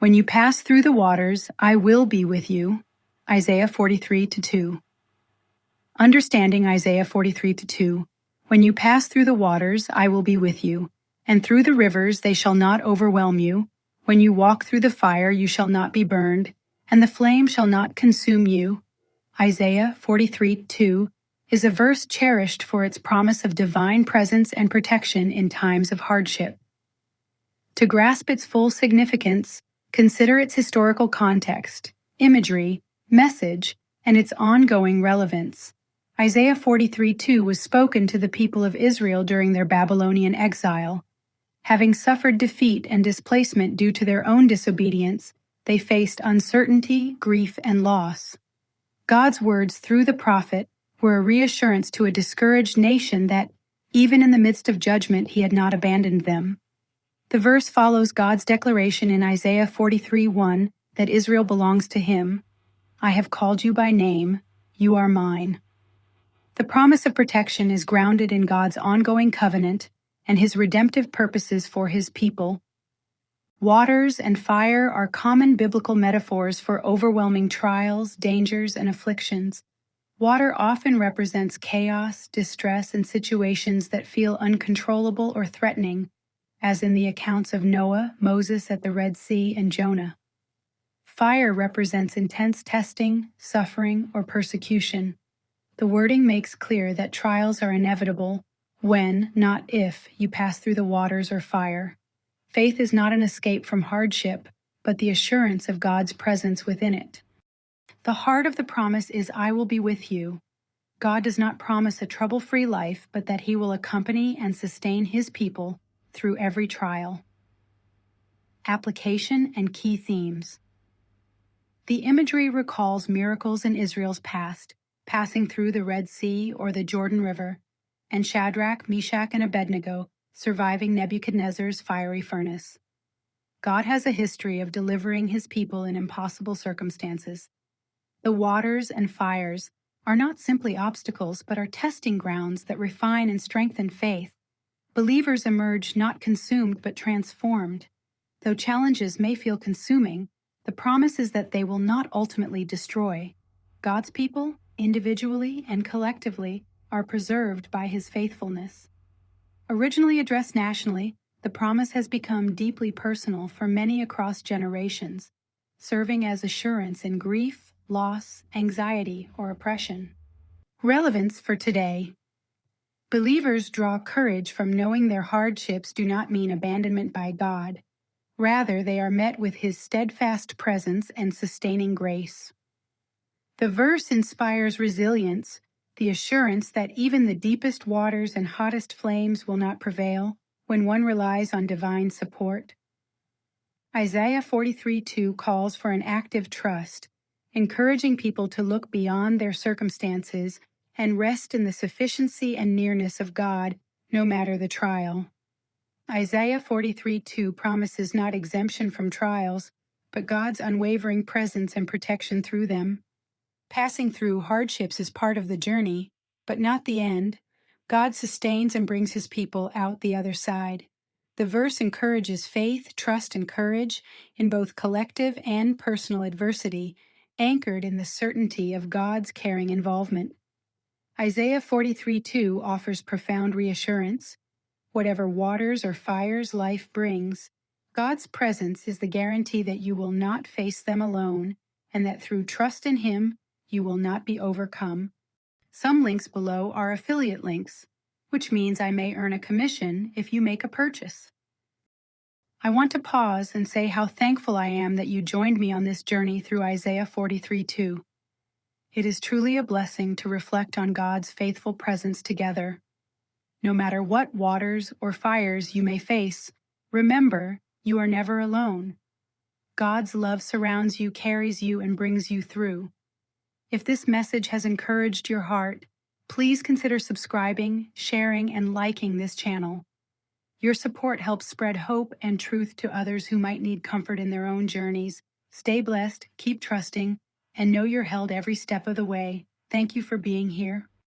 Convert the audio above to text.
When you pass through the waters, I will be with you. Isaiah 43:2. Understanding Isaiah 43:2. When you pass through the waters, I will be with you, and through the rivers they shall not overwhelm you. When you walk through the fire, you shall not be burned, and the flame shall not consume you. Isaiah 43:2 is a verse cherished for its promise of divine presence and protection in times of hardship. To grasp its full significance, consider its historical context, imagery, message, and its ongoing relevance. Isaiah 43:2 was spoken to the people of Israel during their Babylonian exile. Having suffered defeat and displacement due to their own disobedience, they faced uncertainty, grief, and loss. God's words through the prophet were a reassurance to a discouraged nation that, even in the midst of judgment, he had not abandoned them. The verse follows God's declaration in Isaiah 43:1 that Israel belongs to him. I have called you by name, you are mine. The promise of protection is grounded in God's ongoing covenant and his redemptive purposes for his people. Waters and fire are common biblical metaphors for overwhelming trials, dangers, and afflictions. Water often represents chaos, distress, and situations that feel uncontrollable or threatening, as in the accounts of Noah, Moses at the Red Sea, and Jonah. Fire represents intense testing, suffering, or persecution. The wording makes clear that trials are inevitable when, not if, you pass through the waters or fire. Faith is not an escape from hardship, but the assurance of God's presence within it. The heart of the promise is, I will be with you. God does not promise a trouble-free life, but that he will accompany and sustain his people through every trial. Application and key themes. The imagery recalls miracles in Israel's past, passing through the Red Sea or the Jordan River, and Shadrach, Meshach, and Abednego surviving Nebuchadnezzar's fiery furnace. God has a history of delivering his people in impossible circumstances. The waters and fires are not simply obstacles, but are testing grounds that refine and strengthen faith. Believers emerge not consumed but transformed. Though challenges may feel consuming, the promise is that they will not ultimately destroy. God's people, individually and collectively, are preserved by his faithfulness. Originally addressed nationally, the promise has become deeply personal for many across generations, serving as assurance in grief, loss, anxiety, or oppression. Relevance for today. Believers draw courage from knowing their hardships do not mean abandonment by God. Rather, they are met with his steadfast presence and sustaining grace. The verse inspires resilience, the assurance that even the deepest waters and hottest flames will not prevail when one relies on divine support. Isaiah 43:2 calls for an active trust, encouraging people to look beyond their circumstances and rest in the sufficiency and nearness of God, no matter the trial. Isaiah 43:2 promises not exemption from trials, but God's unwavering presence and protection through them. Passing through hardships is part of the journey, but not the end. God sustains and brings his people out the other side. The verse encourages faith, trust, and courage in both collective and personal adversity, anchored in the certainty of God's caring involvement. Isaiah 43:2 offers profound reassurance. Whatever waters or fires life brings, God's presence is the guarantee that you will not face them alone, and that through trust in him, you will not be overcome. Some links below are affiliate links, which means I may earn a commission if you make a purchase. I want to pause and say how thankful I am that you joined me on this journey through Isaiah 43:2. It is truly a blessing to reflect on God's faithful presence together. No matter what waters or fires you may face, remember, you are never alone. God's love surrounds you, carries you, and brings you through. If this message has encouraged your heart, please consider subscribing, sharing, and liking this channel. Your support helps spread hope and truth to others who might need comfort in their own journeys. Stay blessed, keep trusting, and know you're held every step of the way. Thank you for being here.